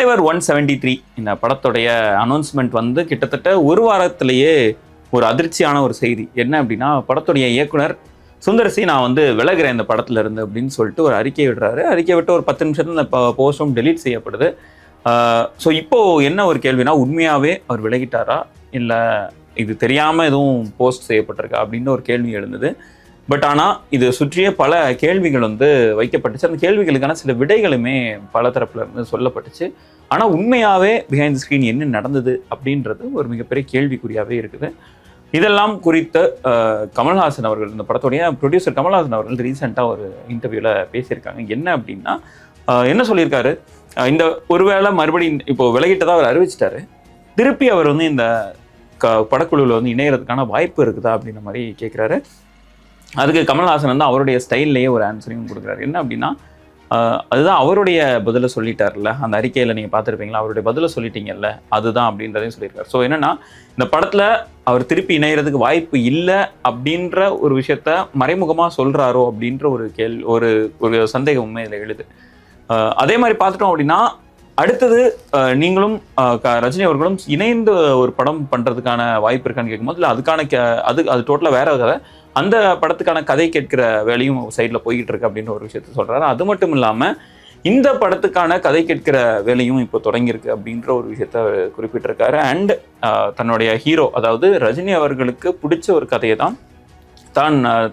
தலைவர் 173 இந்த படத்துடைய அனௌன்ஸ்மெண்ட் வந்து கிட்டத்தட்ட ஒரு வாரத்திலேயே ஒரு அதிர்ச்சியான ஒரு செய்தி. என்ன அப்படின்னா, படத்துடைய இயக்குனர் சுந்தர் சி நான் வந்து விலகிறேன் இந்த படத்துல இருந்து அப்படின்னு சொல்லிட்டு ஒரு அறிக்கை விடுறாரு. அறிக்கை விட்டு ஒரு 10 நிமிஷத்துல இந்த போஸ்டும் டெலீட் செய்யப்படுது. ஸோ இப்போ என்ன ஒரு கேள்வினா, உண்மையாவே அவர் விலகிட்டாரா இல்லை இது தெரியாம எதுவும் போஸ்ட் செய்யப்பட்டிருக்கா அப்படின்னு ஒரு கேள்வி எழுந்தது. பட் ஆனால் இது சுற்றிய பல கேள்விகள் வந்து வைக்கப்பட்டுச்சு. அந்த கேள்விகளுக்கான சில விடைகளுமே பல தரப்புல இருந்து சொல்லப்பட்டுச்சு. ஆனால் உண்மையாகவே பிஹைண்ட் தி ஸ்க்ரீன் என்ன நடந்தது அப்படின்றது ஒரு மிகப்பெரிய கேள்விக்குறியாகவே இருக்குது. இதெல்லாம் குறித்த கமல்ஹாசன் அவர்கள், இந்த படத்துடைய ப்ரொடியூசர் கமல்ஹாசன் அவர்கள் ரீசெண்டாக ஒரு இன்டர்வியூவில் பேசியிருக்காங்க. என்ன அப்படின்னா, என்ன சொல்லியிருக்காரு, இந்த ஒருவேளை மறுபடியும் இப்போ விலகிட்டதாக அவர் அறிவிச்சிட்டாரு, திருப்பி அவர் வந்து இந்த படக்குழுவில் வந்து இணையறதுக்கான வாய்ப்பு இருக்குதா அப்படின்ற மாதிரி கேட்குறாரு. அதுக்கு கமல்ஹாசன் வந்து அவருடைய ஸ்டைல்லையே ஒரு ஆன்சரையும் கொடுக்குறாரு. என்ன அப்படின்னா, அதுதான் அவருடைய பதிலை சொல்லிட்டார்ல, அந்த அறிக்கையில் நீங்கள் பார்த்துருப்பீங்களா, அவருடைய பதிலை சொல்லிட்டீங்கல்ல, அதுதான் அப்படின்றதையும் சொல்லியிருக்காரு. ஸோ என்னன்னா, இந்த படத்தில் அவர் திருப்பி இணையறதுக்கு வாய்ப்பு இல்லை அப்படின்ற ஒரு விஷயத்த மறைமுகமாக சொல்கிறாரோ அப்படின்ற ஒரு சந்தேகம் உண்மையில் எழுது. அதே மாதிரி பார்த்துட்டோம் அப்படின்னா, அடுத்தது நீங்களும் ரஜினி அவர்களும் இணைந்து ஒரு படம் பண்ணுறதுக்கான வாய்ப்பு இருக்கான்னு கேட்கும்போது, இல்லை அதுக்கான அது டோட்டலாக வேற கதை, அந்த படத்துக்கான கதை கேட்கிற வேலையும் சைடில் போய்கிட்டு இருக்கு அப்படின்ற ஒரு விஷயத்த சொல்கிறாரு. அது மட்டும் இல்லாமல் இந்த படத்துக்கான கதை கேட்கிற வேலையும் இப்போ தொடங்கியிருக்கு அப்படின்ற ஒரு விஷயத்த அவர் குறிப்பிட்டிருக்காரு. அண்ட் தன்னுடைய ஹீரோ, அதாவது ரஜினி அவர்களுக்கு பிடிச்ச ஒரு கதையை தான்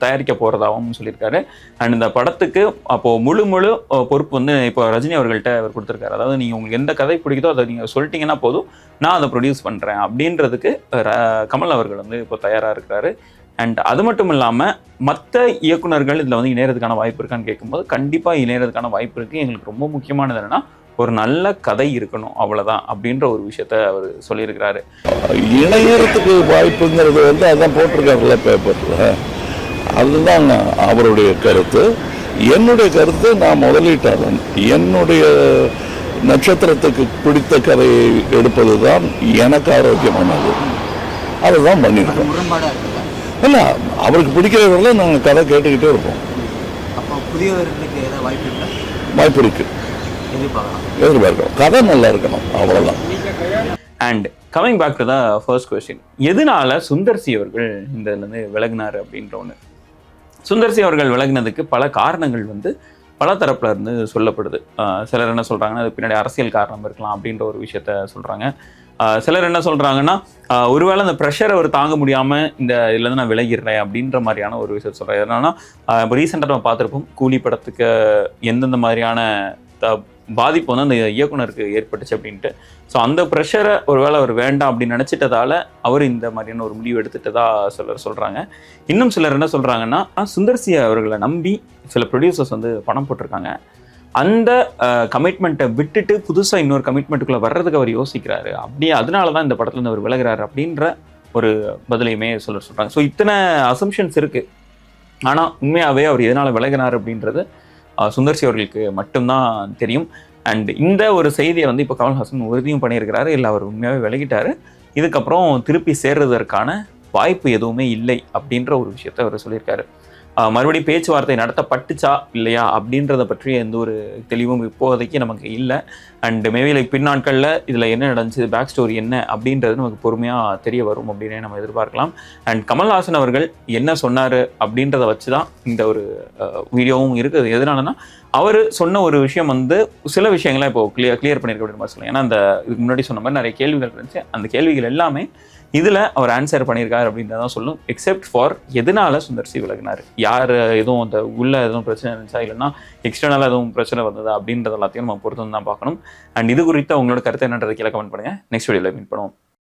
தயாரிக்க போகிறதாகவும் சொல்லியிருக்காரு. அண்ட் இந்த படத்துக்கு அப்போது முழு பொறுப்பு வந்து இப்போ ரஜினி அவர்கள்ட்ட அவர் கொடுத்துருக்காரு. அதாவது நீங்கள் உங்களுக்கு எந்த கதை பிடிக்குதோ அதை நீங்கள் சொல்லிட்டீங்கன்னா போதும், நான் அதை ப்ரொடியூஸ் பண்ணுறேன் அப்படின்றதுக்கு கமல் அவர்கள் வந்து இப்போ தயாராக இருக்கிறாரு. அண்ட் அது மட்டும் இல்லாமல் மற்ற இயக்குனர்கள் இதில் வந்து இணையறதுக்கான வாய்ப்பு இருக்கான்னு கேட்கும்போது, கண்டிப்பாக இணையறதுக்கான வாய்ப்பு இருக்குது. எங்களுக்கு ரொம்ப முக்கியமானது என்னென்னா, ஒரு நல்ல கதை இருக்கணும், அவ்வளோதான் அப்படின்ற ஒரு விஷயத்த அவர் சொல்லியிருக்கிறாரு. இணையறதுக்கு வாய்ப்புங்கிறது வந்து அதான் போட்டிருக்காருல பேப்பரில், அதுதான் அவருடைய கருத்து. என்னுடைய கருத்து, நான் முதலீட்டாளன், என்னுடைய நட்சத்திரத்துக்கு பிடித்த கதையை எடுப்பது தான் எனக்கு ஆரோக்கியமானது. அதுதான் பண்ணியிருக்கோம். இல்லை, அவருக்கு பிடிக்கிறவர்கள நாங்கள் கதை கேட்டுக்கிட்டே இருப்போம். வாய்ப்பு இருக்கு, எதிர்பார்க்கலாம். கதை நல்லா இருக்கணும், அவ்வளோதான். And coming back to the first question, எதனால சுந்தர் சி அவர்கள் இந்த இதுலேருந்து விலகினார் அப்படின்ற ஒன்று. சுந்தர் சி அவர்கள் விலகினதுக்கு பல காரணங்கள் வந்து பல தரப்புல இருந்து சொல்லப்படுது. சிலர் என்ன சொல்கிறாங்கன்னா, அது பின்னாடி அரசியல் காரணம் இருக்கலாம் அப்படின்ற ஒரு விஷயத்த சொல்கிறாங்க. சிலர் என்ன சொல்கிறாங்கன்னா, ஒருவேளை அந்த ப்ரெஷரை அவர் தாங்க முடியாமல் இந்த இதுலேருந்து நான் விலகிடுறேன் அப்படின்ற மாதிரியான ஒரு விஷயத்த சொல்கிறாங்க. என்னன்னா, இப்போ ரீசெண்டாக நம்ம பார்த்துருப்போம், கூலி படத்துக்கு எந்தெந்த மாதிரியான பாதிப்பு வந்து அந்த இயக்குனருக்கு ஏற்பட்டுச்சு அப்படின்ட்டு. ஸோ அந்த ப்ரெஷரை ஒருவேளை அவர் வேண்டாம் அப்படின்னு நினச்சிட்டதால அவர் இந்த மாதிரியான ஒரு முடிவு எடுத்துட்டதா சிலர் சொல்கிறாங்க. இன்னும் சிலர் என்ன சொல்கிறாங்கன்னா, சுந்தர் சி அவர்களை நம்பி சில ப்ரொடியூசர்ஸ் வந்து பணம் போட்டிருக்காங்க, அந்த கமிட்மெண்ட்டை விட்டுட்டு புதுசாக இன்னொரு கமிட்மெண்ட்டுக்குள்ளே வர்றதுக்கு அவர் யோசிக்கிறாரு, அப்படியே அதனால தான் இந்த படத்துலேருந்து அவர் விலகிறாரு அப்படின்ற ஒரு பதிலையுமே சொல்கிறாங்க. ஸோ இத்தனை அசம்ஷன்ஸ் இருக்குது. ஆனால் உண்மையாகவே அவர் எதனால் விலகினார் அப்படின்றது சுந்தர் சி அவர்களுக்கு மட்டும்தான் தெரியும். அண்ட் இந்த ஒரு செய்தியை வந்து இப்போ கமல்ஹாசன் உறுதியும் பண்ணியிருக்கிறாரு, இல்லை அவர் உண்மையாகவே விலகிட்டாரு, இதுக்கப்புறம் திருப்பி சேர்றதற்கான வாய்ப்பு எதுவுமே இல்லை அப்படின்ற ஒரு விஷயத்த அவர் சொல்லியிருக்காரு. மறுபடியும் பேச்சுவார்த்தை நடத்தப்பட்டுச்சா இல்லையா அப்படின்றத பற்றி எந்த ஒரு தெளிவும் இப்போதைக்கு நமக்கு இல்லை. அண்ட் மேபி பின்னாட்களில் இதில் என்ன நடந்துச்சு, பேக் ஸ்டோரி என்ன அப்படின்றது நமக்கு பொறுமையாக தெரிய வரும் அப்படின்னே நம்ம எதிர்பார்க்கலாம். அண்ட் கமல்ஹாசன் அவர்கள் என்ன சொன்னார் அப்படின்றத வச்சு தான் இந்த ஒரு வீடியோவும் இருக்குது. எதனாலனா, அவர் சொன்ன ஒரு விஷயம் வந்து சில விஷயங்களை இப்போ கிளியர் பண்ணியிருக்க அப்படின்னு மாதிரி சொல்லலாம். ஏன்னா அந்த இதுக்கு முன்னாடி சொன்ன மாதிரி நிறைய கேள்விகள் இருந்துச்சு, அந்த கேள்விகள் எல்லாமே இதில் அவர் ஆன்சர் பண்ணியிருக்காரு அப்படின்றதான் சொல்லும். எக்ஸெப்ட் ஃபார் எதனால சுந்தர் சி விலகினார், யார் எதுவும் அந்த உள்ள எதுவும் பிரச்சனை இருந்துச்சா, இல்லைன்னா எக்ஸ்டர்னலாக எதுவும் பிரச்சனை வந்ததா அப்படின்றது எல்லாத்தையும் நம்ம பொறுத்து தான் பார்க்கணும். அண்ட் இது குறித்து உங்களோட கருத்து என்னன்றதை கீழே கமெண்ட் பண்ணுங்கள். நெக்ஸ்ட் வீடியோவில் மீட் பண்ணுவோம்.